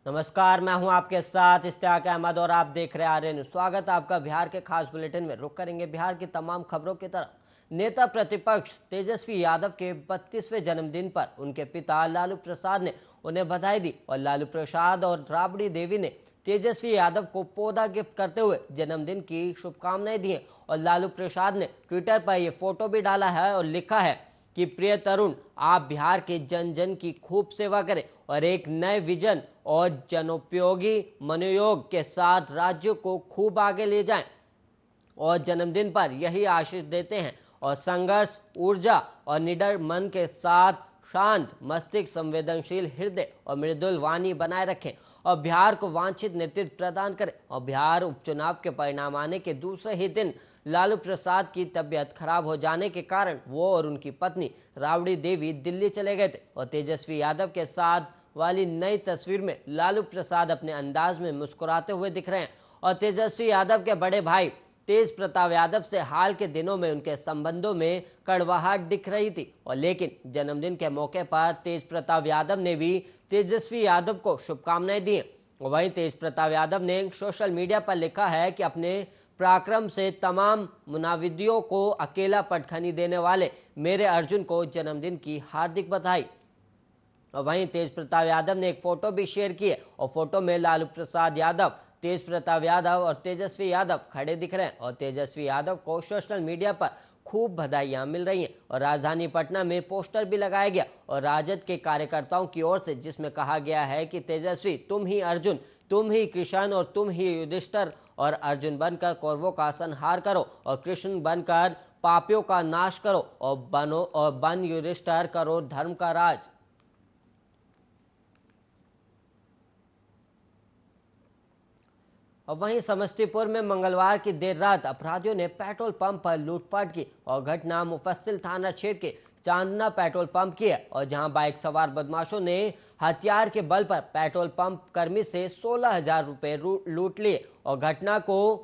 नमस्कार, मैं हूं आपके साथ इश्तियाक अहमद और आप देख रहे हैं आर्य न्यूज़। स्वागत है आपका बिहार के खास बुलेटिन में। रुक करेंगे बिहार की तमाम खबरों की तरफ। नेता प्रतिपक्ष तेजस्वी यादव के 32वें जन्मदिन पर उनके पिता लालू प्रसाद ने उन्हें बधाई दी और लालू प्रसाद और राबड़ी देवी ने तेजस्वी यादव को पौधा गिफ्ट करते हुए जन्मदिन की शुभकामनाएं दी हैं। और लालू प्रसाद ने ट्विटर पर यह फोटो भी डाला है और लिखा है कि प्रिय तरुण, आप बिहार के जन जन की खूब सेवा करें और एक नए विजन और जनोपयोगी मनोयोग के साथ राज्य को खूब आगे ले जाएं। और जन्मदिन पर यही आशीष देते हैं और संघर्ष, ऊर्जा और निडर मन के साथ शांत मस्तिष्क, संवेदनशील हृदय और मृदुल वाणी बनाए रखें और बिहार को वांछित नेतृत्व प्रदान करें। और बिहार उपचुनाव के परिणाम आने के दूसरे ही दिन लालू प्रसाद की तबीयत खराब हो जाने के कारण वो और उनकी पत्नी राबड़ी देवी दिल्ली चले गए थे। और तेजस्वी यादव के साथ वाली नई तस्वीर में लालू प्रसाद अपने अंदाज में मुस्कुराते हुए दिख रहे हैं। और तेजस्वी यादव के बड़े भाई तेज प्रताप यादव से हाल के दिनों में उनके संबंधों में कड़वाहट दिख रही थी। और लेकिन जन्मदिन के मौके पर तेज प्रताप यादव ने भी तेजस्वी यादव को शुभकामनाएं दी। वहीं तेज प्रताप यादव ने सोशल मीडिया पर लिखा है कि अपने पराक्रम से तमाम मुनाविदियों को अकेला पटखनी देने वाले मेरे अर्जुन को जन्मदिन की हार्दिक बधाई। और वहीं तेज प्रताप यादव ने एक फोटो भी शेयर की है और फोटो में लालू प्रसाद यादव, तेज प्रताप यादव और तेजस्वी यादव खड़े दिख रहे हैं। और तेजस्वी यादव को सोशल मीडिया पर खूब बधाइयां मिल रही हैं। और राजधानी पटना में पोस्टर भी लगाया गया और राजद के कार्यकर्ताओं की ओर से, जिसमें कहा गया है कि तेजस्वी तुम ही अर्जुन, तुम ही कृष्ण और तुम ही युधिष्ठिर, और अर्जुन बनकर कौरवों का संहार करो और कृष्ण बनकर पापियों का नाश करो और बन युधिष्ठिर करो धर्म का राज। और वहीं समस्तीपुर में मंगलवार की देर रात अपराधियों ने पेट्रोल पंप पर लूटपाट की और घटना मुफस्सिल थाना क्षेत्र के चांदना पेट्रोल पंप की है। और जहां बाइक सवार बदमाशों ने हथियार के बल पर पेट्रोल पंप कर्मी से 16,000 रुपए लूट लिए। और घटना को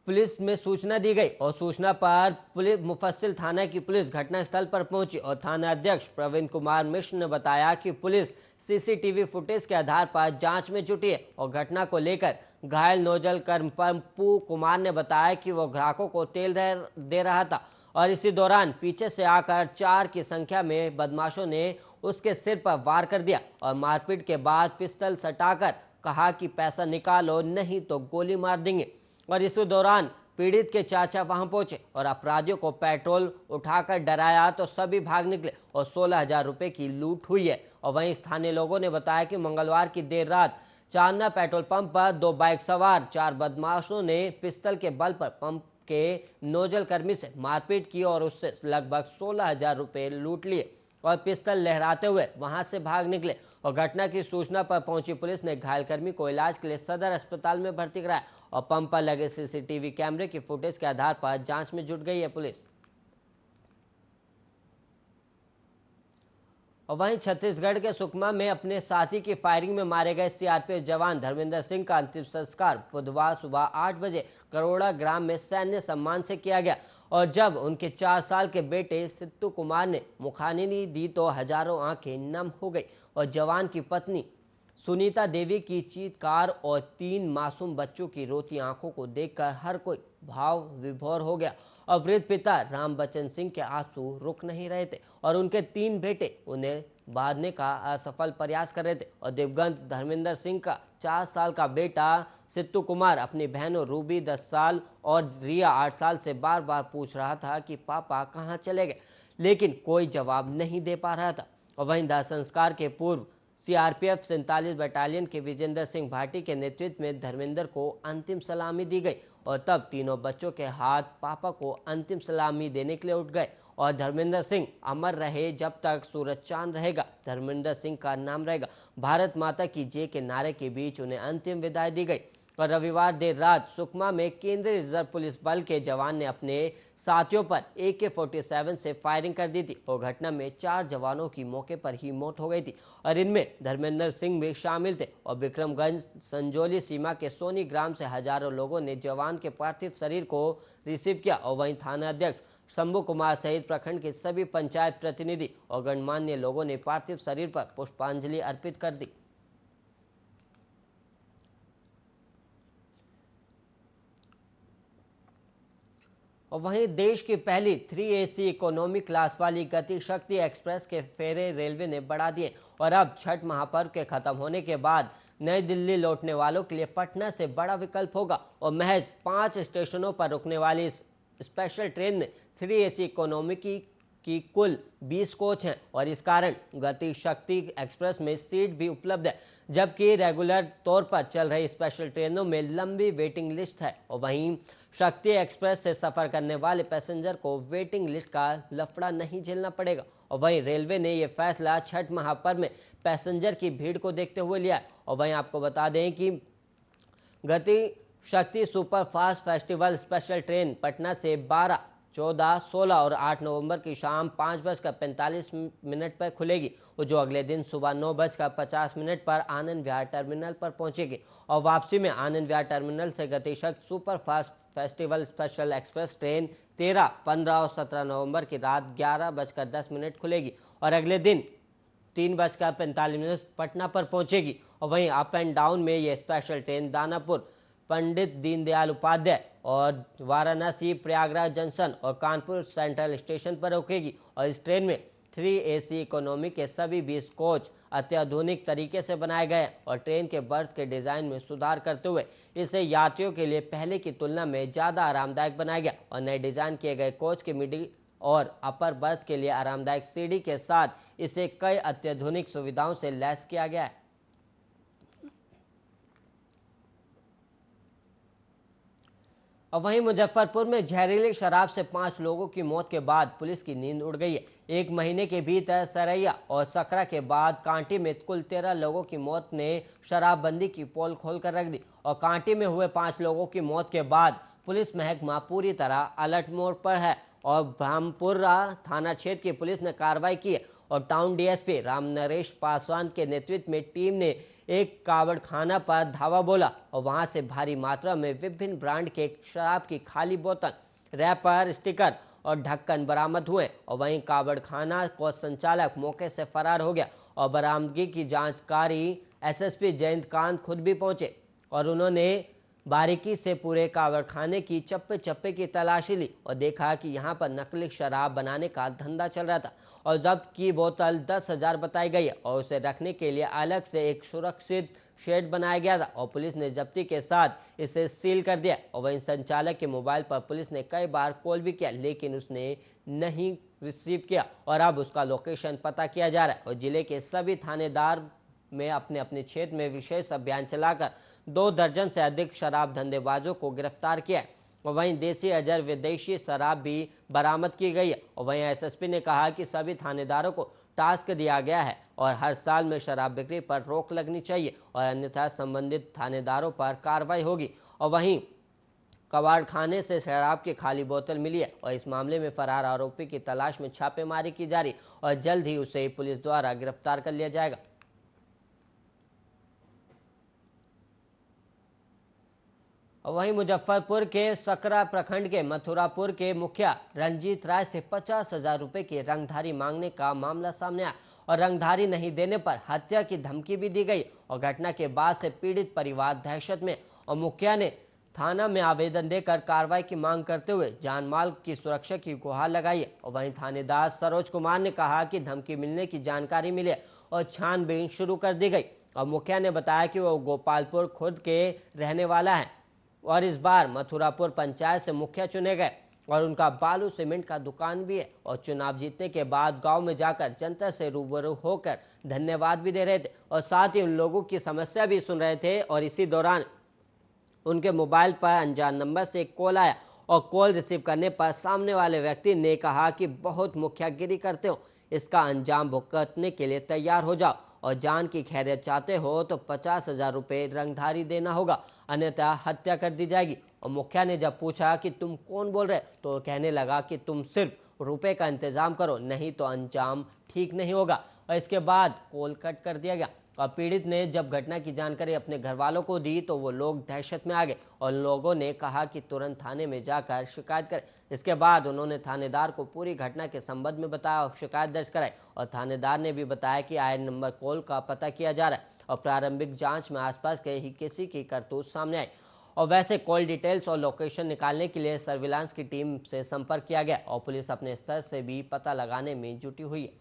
पुलिस में सूचना दी गई और सूचना पर पुलिस मुफस्सिल थाना की पुलिस घटनास्थल पर पहुंची। और थाना अध्यक्ष प्रवीण कुमार मिश्र ने बताया कि पुलिस सीसीटीवी फुटेज के आधार पर जांच में जुटी है। और घटना को लेकर घायल नोजल कर्म पप्पू कुमार ने बताया कि वो ग्राहकों को तेल दे रहा था और इसी दौरान पीछे से आकर 4 की संख्या में बदमाशों ने उसके सिर पर वार कर दिया और मारपीट के बाद पिस्टल सटाकर कहा कि पैसा निकालो नहीं तो गोली मार देंगे। और इस दौरान पीड़ित के चाचा वहां पहुंचे और अपराधियों को पेट्रोल उठाकर डराया तो सभी भाग निकले और 16,000 रुपए की लूट हुई है। और वहीं स्थानीय लोगों ने बताया कि मंगलवार की देर रात चांदना पेट्रोल पंप पर 2 बाइक सवार 4 बदमाशों ने पिस्टल के बल पर पंप के नोजल कर्मी से मारपीट की और उससे लगभग 16,000 रुपए लूट लिए और पिस्टल लहराते हुए वहां से भाग निकले। और घटना की सूचना पर पहुंची पुलिस ने घायल कर्मी को इलाज के लिए सदर अस्पताल में भर्ती कराया और पंप पर लगे सीसीटीवी कैमरे की फुटेज के आधार पर जांच में जुट गई है पुलिस। और वहीं छत्तीसगढ़ के सुकमा में अपने साथी की फायरिंग में मारे गए सीआरपीएफ जवान धर्मेंद्र सिंह का अंतिम संस्कार बुधवार सुबह 8 बजे करोड़ा ग्राम में सैन्य सम्मान से किया गया। और जब उनके 4 साल के बेटे सित्तू कुमार ने मुखाग्नि दी तो हजारों आंखें नम हो गई और जवान की पत्नी सुनीता देवी की चीत्कार और 3 मासूम बच्चों की रोती आंखों को देखकर हर कोई भाव विभोर हो गया। और वृद्ध पिता राम बच्चन सिंह के आंसू रुक नहीं रहे थे और उनके 3 बेटे उन्हें बांधने का असफल प्रयास कर रहे थे। और दिवंगत धर्मेंद्र सिंह का 4 साल का बेटा सित्तू कुमार अपनी बहनों रूबी 10 साल और रिया 8 साल से बार बार पूछ रहा था कि पापा कहाँ चले गए, लेकिन कोई जवाब नहीं दे पा रहा था। और वहीं दाह संस्कार के पूर्व सीआरपीएफ 47 बटालियन के विजेंद्र सिंह भाटी के नेतृत्व में धर्मेंद्र को अंतिम सलामी दी गई और तब तीनों बच्चों के हाथ पापा को अंतिम सलामी देने के लिए उठ गए। और धर्मेंद्र सिंह अमर रहे जब तक सूरज चांद रहेगा, धर्मेंद्र सिंह का नाम रहेगा, भारत माता की जय के नारे के बीच उन्हें अंतिम विदाई दी गई। और रविवार देर रात सुकमा में केंद्रीय रिजर्व पुलिस बल के जवान ने अपने साथियों पर AK-47 से फायरिंग कर दी थी और घटना में 4 जवानों की मौके पर ही मौत हो गई थी और इनमें धर्मेंद्र सिंह भी शामिल थे। और विक्रमगंज संजौली सीमा के सोनी ग्राम से हजारों लोगों ने जवान के पार्थिव शरीर को रिसीव किया। और वहीं थाना अध्यक्ष शंभू कुमार सहित प्रखंड के सभी पंचायत प्रतिनिधि और गणमान्य लोगों ने पार्थिव शरीर पर पुष्पांजलि अर्पित कर दी। और वहीं देश की पहली 3AC इकोनॉमी क्लास वाली गति शक्ति एक्सप्रेस के फेरे रेलवे ने बढ़ा दिए और अब छठ महापर्व के खत्म होने के बाद नई दिल्ली लौटने वालों के लिए पटना से बड़ा विकल्प होगा और महज 5 स्टेशनों पर रुकने वाली इस स्पेशल ट्रेन में 3AC इकोनॉमी की कुल 20 कोच हैं और इस कारण गति शक्ति एक्सप्रेस में सीट भी उपलब्ध है, जबकि रेगुलर तौर पर चल रही स्पेशल ट्रेनों में लंबी वेटिंग लिस्ट है। और वहीं शक्ति एक्सप्रेस से सफर करने वाले पैसेंजर को वेटिंग लिस्ट का लफड़ा नहीं झेलना पड़ेगा। और वहीं रेलवे ने यह फैसला छठ महापर्व में पैसेंजर की भीड़ को देखते हुए लिया। और वहीं आपको बता दें कि गति शक्ति super fast festival special train Patna से 12, 14, 16 और 8 नवंबर की शाम 5:45 पर खुलेगी और जो अगले दिन सुबह 9:50 पर आनंद विहार टर्मिनल पर पहुंचेगी और वापसी में आनंद विहार टर्मिनल से गति शक्ति super fast festival special express train 13, 15 और 17 नवंबर की रात 11:10 खुलेगी और अगले दिन 3:45 पटना पर पहुंचेगी। और वहीं अप एंड डाउन में ये स्पेशल ट्रेन दानापुर, पंडित दीनदयाल उपाध्याय और वाराणसी प्रयागराज जंक्शन और कानपुर सेंट्रल स्टेशन पर रुकेगी और इस ट्रेन में 3AC इकोनॉमी के सभी 20 कोच अत्याधुनिक तरीके से बनाए गए और ट्रेन के बर्थ के डिजाइन में सुधार करते हुए इसे यात्रियों के लिए पहले की तुलना में ज़्यादा आरामदायक बनाया गया और नए डिजाइन किए गए कोच के मिडिल और अपर बर्थ के लिए आरामदायक सीढ़ी के साथ इसे कई अत्याधुनिक सुविधाओं से लैस किया गया है। और वहीं मुजफ्फरपुर में जहरीली शराब से 5 लोगों की मौत के बाद पुलिस की नींद उड़ गई है। 1 महीने के भीतर सरैया और सकरा के बाद कांटी में कुल 13 लोगों की मौत ने शराबबंदी की पोल खोलकर रख दी और कांटी में हुए 5 लोगों की मौत के बाद पुलिस महकमा पूरी तरह अलर्ट मोड पर है और ब्रह्मपुरा थाना क्षेत्र की पुलिस ने कार्रवाई की है और टाउन डीएसपी राम नरेश पासवान के नेतृत्व में टीम ने एक कावड़खाना पर धावा बोला और वहां से भारी मात्रा में विभिन्न ब्रांड के शराब की खाली बोतल, रैपर, स्टिकर और ढक्कन बरामद हुए और वहीं कावड़खाना को संचालक मौके से फरार हो गया और बरामदगी की जांचकारी एसएसपी जयंत कांत खुद भी पहुंचे और उन्होंने बारीकी से पूरे कावड़खाने की चप्पे चप्पे की तलाशी ली और देखा कि यहाँ पर नकली शराब बनाने का धंधा चल रहा था और जब्त की बोतल 10,000 बताई गई और उसे रखने के लिए अलग से एक सुरक्षित शेड बनाया गया था और पुलिस ने जब्ती के साथ इसे सील कर दिया। और वहीं संचालक के मोबाइल पर पुलिस ने कई बार कॉल भी किया लेकिन उसने नहीं रिसीव किया और अब उसका लोकेशन पता किया जा रहा है और जिले के सभी थानेदार में अपने अपने क्षेत्र में विशेष अभियान चलाकर 2 दर्जन से अधिक शराब धंधेबाजों को गिरफ्तार किया और वहीं देसी अजर विदेशी शराब भी बरामद की गई है और वहीं एसएसपी ने कहा कि सभी थानेदारों को टास्क दिया गया है और हर साल में शराब बिक्री पर रोक लगनी चाहिए और अन्यथा संबंधित थानेदारों पर कार्रवाई होगी। और वहीं कबाड़खाने से शराब की खाली बोतल मिली है और इस मामले में फरार आरोपी की तलाश में छापेमारी की जा रही और जल्द ही उसे पुलिस द्वारा गिरफ्तार कर लिया जाएगा। और वहीं मुजफ्फरपुर के सकरा प्रखंड के मथुरापुर के मुखिया रंजीत राय से 50,000 रुपए की रंगधारी मांगने का मामला सामने आया और रंगधारी नहीं देने पर हत्या की धमकी भी दी गई और घटना के बाद से पीड़ित परिवार दहशत में और मुखिया ने थाना में आवेदन देकर कार्रवाई की मांग करते हुए जानमाल की सुरक्षा की गुहार लगाई है। और वहीं थानेदार सरोज कुमार ने कहा कि धमकी मिलने की जानकारी मिली और छानबीन शुरू कर दी गई और मुखिया ने बताया कि वो गोपालपुर खुर्द के रहने वाला है और इस बार मथुरापुर पंचायत से मुखिया चुने गए और उनका बालू सीमेंट का दुकान भी है और चुनाव जीतने के बाद गांव में जाकर जनता से रूबरू होकर धन्यवाद भी दे रहे थे और साथ ही उन लोगों की समस्या भी सुन रहे थे। और इसी दौरान उनके मोबाइल पर अनजान नंबर से एक कॉल आया और कॉल रिसीव करने पर सामने वाले व्यक्ति ने कहा कि बहुत मुखियागिरी करते हो, इसका अंजाम भुगतने के लिए तैयार हो जाओ और जान की खैरियत चाहते हो तो 50,000 रुपये रंगधारी देना होगा, अन्यथा हत्या कर दी जाएगी। और मुखिया ने जब पूछा कि तुम कौन बोल रहे तो कहने लगा कि तुम सिर्फ रुपए का इंतजाम करो, नहीं तो अंजाम ठीक नहीं होगा। और इसके बाद कॉल कट कर दिया गया और पीड़ित ने जब घटना की जानकारी अपने घर वालों को दी तो वो लोग दहशत में आ गए और लोगों ने कहा कि तुरंत थाने में जाकर शिकायत करें। इसके बाद उन्होंने थानेदार को पूरी घटना के संबंध में बताया और शिकायत दर्ज कराई और थानेदार ने भी बताया कि आए नंबर कॉल का पता किया जा रहा है और प्रारंभिक जांच में आसपास के ही किसी की करतूत सामने आई और वैसे कॉल डिटेल्स और लोकेशन निकालने के लिए सर्विलांस की टीम से संपर्क किया गया और पुलिस अपने स्तर से भी पता लगाने में जुटी हुई है।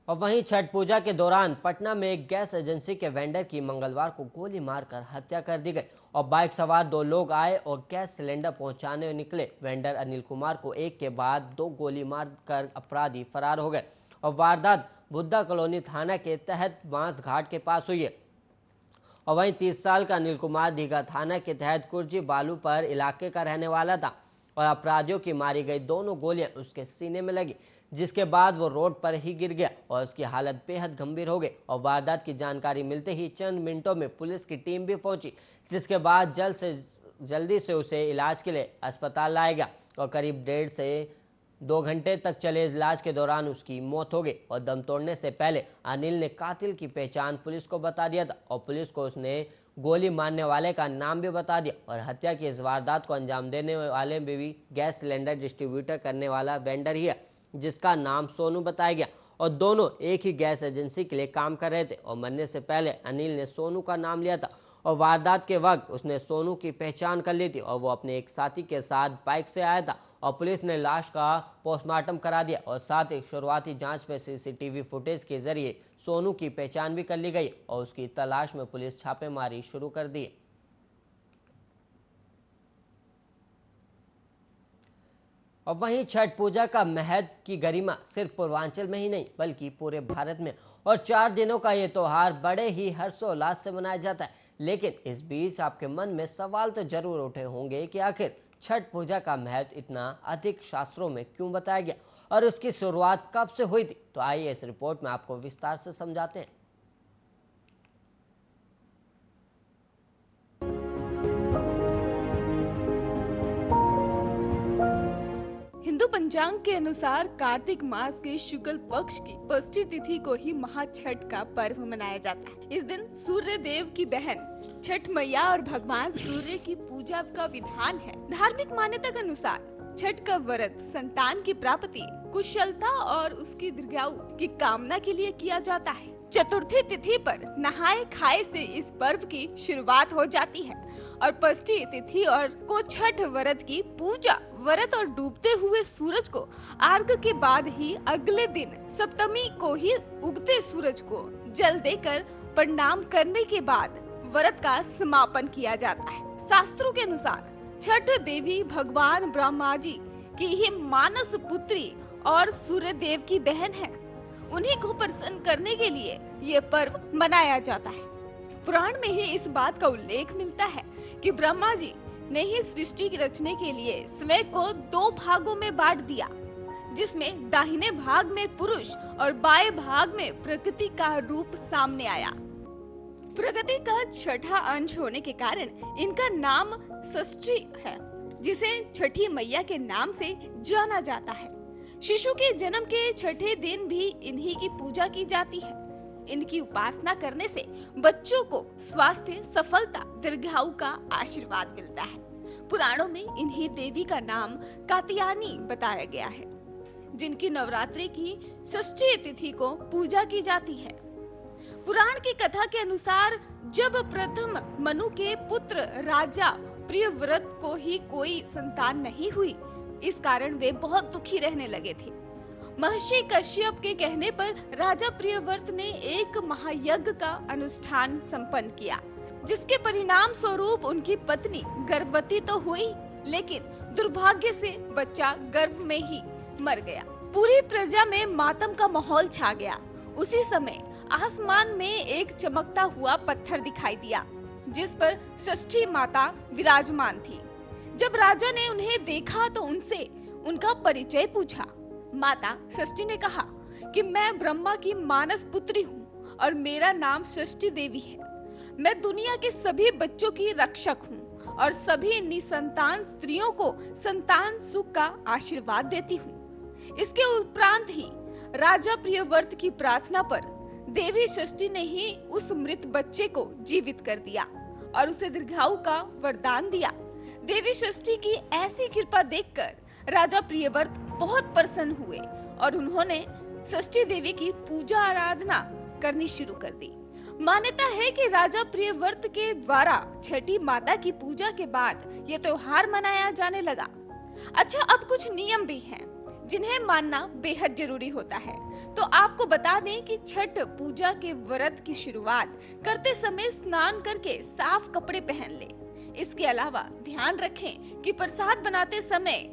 और वहीं छठ पूजा के दौरान पटना में एक गैस एजेंसी के वेंडर की मंगलवार को गोली मारकर हत्या कर दी गई और बाइक सवार 2 लोग आए और गैस सिलेंडर पहुंचाने निकले। वेंडर अनिल कुमार को एक के बाद 2 गोली मारकर अपराधी फरार हो गए और वारदात बुद्धा कॉलोनी थाना के तहत बांस घाट के पास हुई है। और वहीं 30 साल का अनिल कुमार दीघा थाना के तहत कुर्जी बालू पर इलाके का रहने वाला था और अपराधियों की मारी गई दोनों गोलियां उसके सीने में लगी, जिसके बाद वो रोड पर ही गिर गया और उसकी हालत बेहद गंभीर हो गई। और वारदात की जानकारी मिलते ही चंद मिनटों में पुलिस की टीम भी पहुंची, जिसके बाद जल्दी से उसे इलाज के लिए अस्पताल लाया गया और करीब 1.5 से 2 घंटे तक चले इलाज के दौरान उसकी मौत हो गई। और दम तोड़ने से पहले अनिल ने कातिल की पहचान पुलिस को बता दिया था और पुलिस को उसने गोली मारने वाले का नाम भी बता दिया और हत्या की इस वारदात को अंजाम देने वाले में भी गैस सिलेंडर डिस्ट्रीब्यूटर करने वाला वेंडर ही है, जिसका नाम सोनू बताया गया। और दोनों एक ही गैस एजेंसी के लिए काम कर रहे थे और मरने से पहले अनिल ने सोनू का नाम लिया था और वारदात के वक्त उसने सोनू की पहचान कर ली थी और वो अपने एक साथी के साथ बाइक से आया था। और पुलिस ने लाश का पोस्टमार्टम करा दिया और साथ ही शुरुआती जांच में सीसीटीवी फुटेज के जरिए सोनू की पहचान भी कर ली गई और उसकी तलाश में पुलिस छापेमारी शुरू कर दी। और वहीं छठ पूजा का महत्व की गरिमा सिर्फ पूर्वांचल में ही नहीं बल्कि पूरे भारत में और 4 दिनों का ये त्योहार बड़े ही हर्षोल्लास से मनाया जाता है। लेकिन इस बीच आपके मन में सवाल तो जरूर उठे होंगे कि आखिर छठ पूजा का महत्व इतना अधिक शास्त्रों में क्यों बताया गया और उसकी शुरुआत कब से हुई थी। तो आइए इस रिपोर्ट में आपको विस्तार से समझाते हैं। हिंदू पंचांग के अनुसार कार्तिक मास के शुक्ल पक्ष की षष्ठी तिथि को ही महाछठ का पर्व मनाया जाता है। इस दिन सूर्य देव की बहन छठ मैया और भगवान सूर्य की पूजा का विधान है। धार्मिक मान्यता के अनुसार छठ का व्रत संतान की प्राप्ति, कुशलता और उसकी दीर्घायु की कामना के लिए किया जाता है। चतुर्थी तिथि पर नहाए खाए से इस पर्व की शुरुआत हो जाती है और षष्ठी तिथि और को छठ व्रत की पूजा व्रत और डूबते हुए सूरज को अर्घ के बाद ही अगले दिन सप्तमी को ही उगते सूरज को जल देकर प्रणाम करने के बाद व्रत का समापन किया जाता है। शास्त्रों के अनुसार छठ देवी भगवान ब्रह्मा जी की ही मानस पुत्री और सूर्य देव की बहन है। उन्हीं को प्रसन्न करने के लिए ये पर्व मनाया जाता है। पुराण में ही इस बात का उल्लेख मिलता है कि ब्रह्मा जी ने ही सृष्टि की रचने के लिए स्वयं को 2 भागों में बांट दिया, जिसमें दाहिने भाग में पुरुष और बाएं भाग में प्रकृति का रूप सामने आया। प्रकृति का छठा अंश होने के कारण इनका नाम षष्ठी है, जिसे छठी मैया के नाम से जाना जाता है। शिशु के जन्म के छठे दिन भी इन्हीं की पूजा की जाती है। इनकी उपासना करने से बच्चों को स्वास्थ्य, सफलता, दीर्घायु का आशीर्वाद मिलता है। पुराणों में इन्हीं देवी का नाम कात्यायनी बताया गया है, जिनकी नवरात्रि की षष्ठी तिथि को पूजा की जाती है। पुराण की कथा के अनुसार जब प्रथम मनु के पुत्र राजा प्रियव्रत को ही कोई संतान नहीं हुई, इस कारण वे बहुत दुखी रहने लगे थे। महर्षि कश्यप के कहने पर राजा प्रियव्रत ने एक महायज्ञ का अनुष्ठान संपन्न किया, जिसके परिणाम स्वरूप उनकी पत्नी गर्भवती तो हुई, लेकिन दुर्भाग्य से बच्चा गर्भ में ही मर गया। पूरी प्रजा में मातम का माहौल छा गया। उसी समय आसमान में एक चमकता हुआ पत्थर दिखाई दिया, जिस पर षष्ठी माता विराजमान थी। जब राजा ने उन्हें देखा तो उनसे उनका परिचय पूछा। माता षष्ठी ने कहा कि मैं ब्रह्मा की मानस पुत्री हूँ और मेरा नाम षष्ठी देवी है। मैं दुनिया के सभी बच्चों की रक्षक हूँ और सभी निसंतान स्त्रियों को संतान सुख का आशीर्वाद देती हूँ। इसके उपरांत ही राजा प्रियव्रत की प्रार्थना पर देवी षष्ठी ने ही उस मृत बच्चे को जीवित कर दिया और उसे दीर्घायु का वरदान दिया। देवी षष्ठी की ऐसी कृपा देखकर राजा प्रियव्रत बहुत प्रसन्न हुए और उन्होंने षष्ठी देवी की पूजा आराधना करनी शुरू कर दी। मान्यता है कि राजा प्रियव्रत के द्वारा छठी माता की पूजा के बाद ये त्योहार मनाया जाने लगा। अच्छा, अब कुछ नियम भी हैं जिन्हें मानना बेहद जरूरी होता है। तो आपको बता दें कि छठ पूजा के व्रत की शुरुआत करते समय स्नान करके साफ कपड़े पहन लें। इसके अलावा ध्यान रखें कि प्रसाद बनाते समय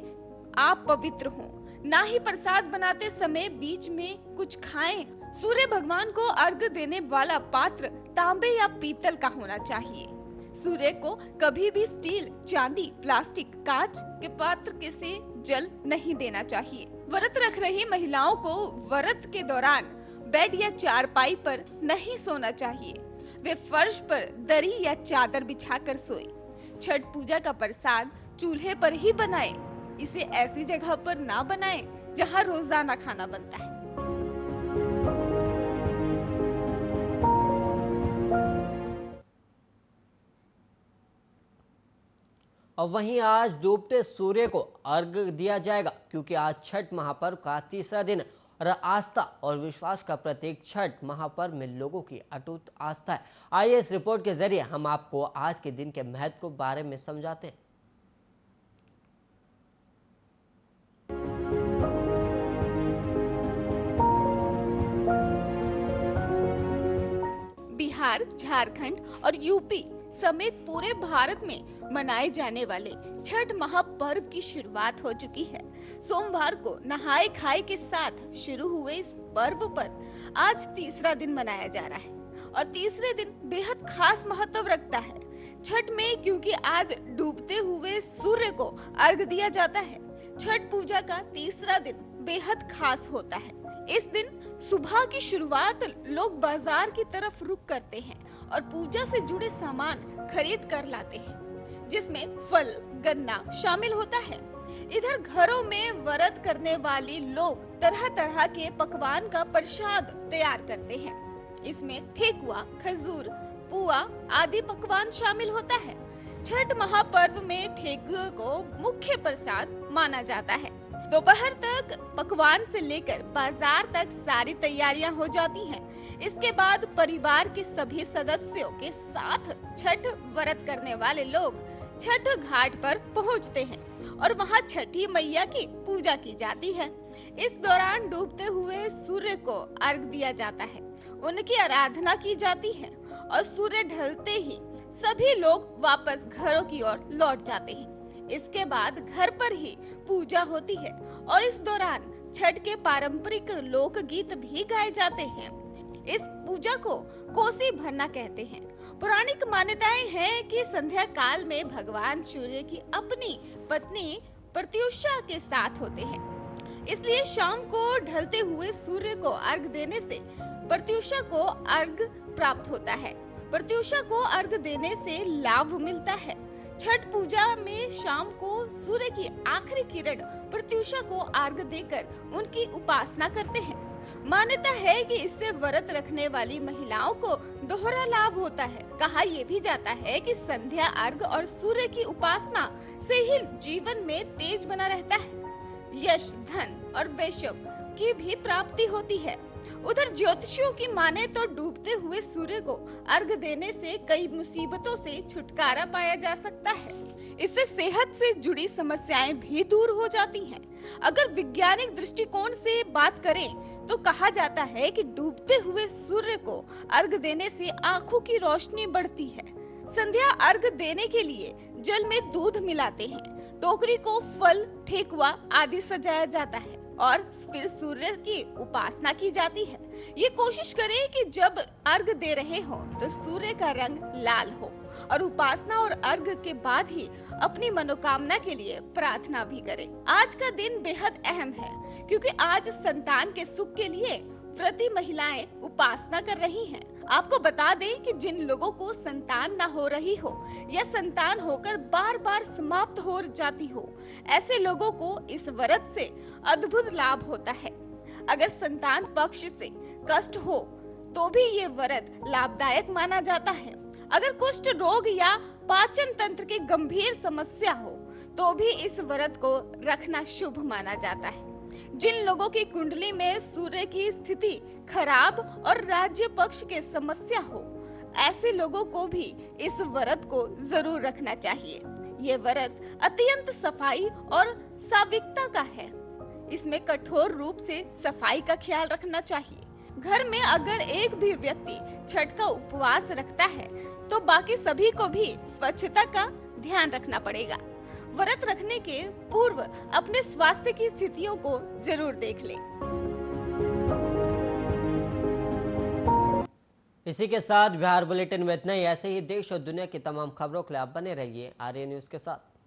आप पवित्र हों, ना ही प्रसाद बनाते समय बीच में कुछ खाएं। सूर्य भगवान को अर्घ देने वाला पात्र तांबे या पीतल का होना चाहिए। सूर्य को कभी भी स्टील, चांदी, प्लास्टिक, कांच के पात्र के से जल नहीं देना चाहिए। व्रत रख रही महिलाओं को व्रत के दौरान बेड या चारपाई पर नहीं सोना चाहिए। वे फर्श पर दरी या चादर बिछाकर सोए। छठ पूजा का प्रसाद चूल्हे पर ही बनाएं। इसे ऐसी जगह पर ना बनाएं जहां रोजाना खाना बनता है। और वहीं आज डूबते सूर्य को अर्घ दिया जाएगा, क्योंकि आज छठ महापर्व का तीसरा दिन और आस्था और विश्वास का प्रतीक छठ महापर्व में लोगों की अटूट आस्था है। आइए इस रिपोर्ट के जरिए हम आपको आज के दिन के महत्व के बारे में समझाते हैं। बिहार, झारखंड और यूपी समेत पूरे भारत में मनाए जाने वाले छठ महापर्व की शुरुआत हो चुकी है। सोमवार को नहाए खाए के साथ शुरू हुए इस पर्व पर आज तीसरा दिन मनाया जा रहा है और तीसरे दिन बेहद खास महत्व रखता है छठ में, क्योंकि आज डूबते हुए सूर्य को अर्घ दिया जाता है। छठ पूजा का तीसरा दिन बेहद खास होता है। इस दिन सुबह की शुरुआत लोग बाजार की तरफ रुख करते हैं और पूजा से जुड़े सामान खरीद कर लाते हैं, जिसमें फल, गन्ना शामिल होता है। इधर घरों में व्रत करने वाले लोग तरह तरह के पकवान का प्रसाद तैयार करते हैं। इसमें ठेकुआ, खजूर, पुआ आदि पकवान शामिल होता है। छठ महापर्व में ठेकुए को मुख्य प्रसाद माना जाता है। दोपहर तक पकवान से लेकर बाजार तक सारी तैयारियां हो जाती हैं। इसके बाद परिवार के सभी सदस्यों के साथ छठ व्रत करने वाले लोग छठ घाट पर पहुंचते हैं और वहां छठी मैया की पूजा की जाती है। इस दौरान डूबते हुए सूर्य को अर्घ दिया जाता है, उनकी आराधना की जाती है और सूर्य ढलते ही सभी लोग वापस घरों की ओर लौट जाते हैं। इसके बाद घर पर ही पूजा होती है और इस दौरान छठ के पारंपरिक लोकगीत भी गाए जाते हैं। इस पूजा को कोसी भरना कहते हैं। पौराणिक मान्यताएं हैं कि संध्या काल में भगवान सूर्य की अपनी पत्नी प्रत्युषा के साथ होते हैं, इसलिए शाम को ढलते हुए सूर्य को अर्घ देने से प्रत्युषा को अर्घ प्राप्त होता है। प्रत्युषा को अर्घ देने से लाभ मिलता है। छठ पूजा में शाम को सूर्य की आखिरी किरण प्रत्युषा को अर्घ देकर उनकी उपासना करते हैं। मान्यता है कि इससे व्रत रखने वाली महिलाओं को दोहरा लाभ होता है। कहा यह भी जाता है कि संध्या अर्घ और सूर्य की उपासना से ही जीवन में तेज बना रहता है, यश, धन और वैश्य की भी प्राप्ति होती है। उधर ज्योतिषियों की माने तो डूबते हुए सूर्य को अर्घ देने से कई मुसीबतों से छुटकारा पाया जा सकता है। इससे सेहत से जुड़ी समस्याएं भी दूर हो जाती हैं। अगर वैज्ञानिक दृष्टिकोण से बात करें तो कहा जाता है कि डूबते हुए सूर्य को अर्घ देने से आंखों की रोशनी बढ़ती है। संध्या अर्घ देने के लिए जल में दूध मिलाते हैं, टोकरी को फल, ठेकुआ आदि सजाया जाता है और फिर सूर्य की उपासना की जाती है। ये कोशिश करें कि जब अर्घ दे रहे हो तो सूर्य का रंग लाल हो और उपासना और अर्घ के बाद ही अपनी मनोकामना के लिए प्रार्थना भी करें। आज का दिन बेहद अहम है, क्योंकि आज संतान के सुख के लिए व्रती महिलाएं उपासना कर रही हैं। आपको बता दें कि जिन लोगों को संतान न हो रही हो या संतान होकर बार बार समाप्त हो जाती हो, ऐसे लोगों को इस व्रत से अद्भुत लाभ होता है। अगर संतान पक्ष से कष्ट हो तो भी ये व्रत लाभदायक माना जाता है। अगर कुष्ठ रोग या पाचन तंत्र की गंभीर समस्या हो तो भी इस व्रत को रखना शुभ माना जाता है। जिन लोगों की कुंडली में सूर्य की स्थिति खराब और राज्य पक्ष के समस्या हो, ऐसे लोगों को भी इस व्रत को जरूर रखना चाहिए। ये व्रत अत्यंत सफाई और सात्विकता का है। इसमें कठोर रूप से सफाई का ख्याल रखना चाहिए। घर में अगर एक भी व्यक्ति छठ का उपवास रखता है तो बाकी सभी को भी स्वच्छता का ध्यान रखना पड़ेगा। व्रत रखने के पूर्व अपने स्वास्थ्य की स्थितियों को जरूर देख लें। इसी के साथ बिहार बुलेटिन में इतना ही। ऐसे ही देश और दुनिया की तमाम खबरों के लिए आप बने रहिए आर्य न्यूज के साथ।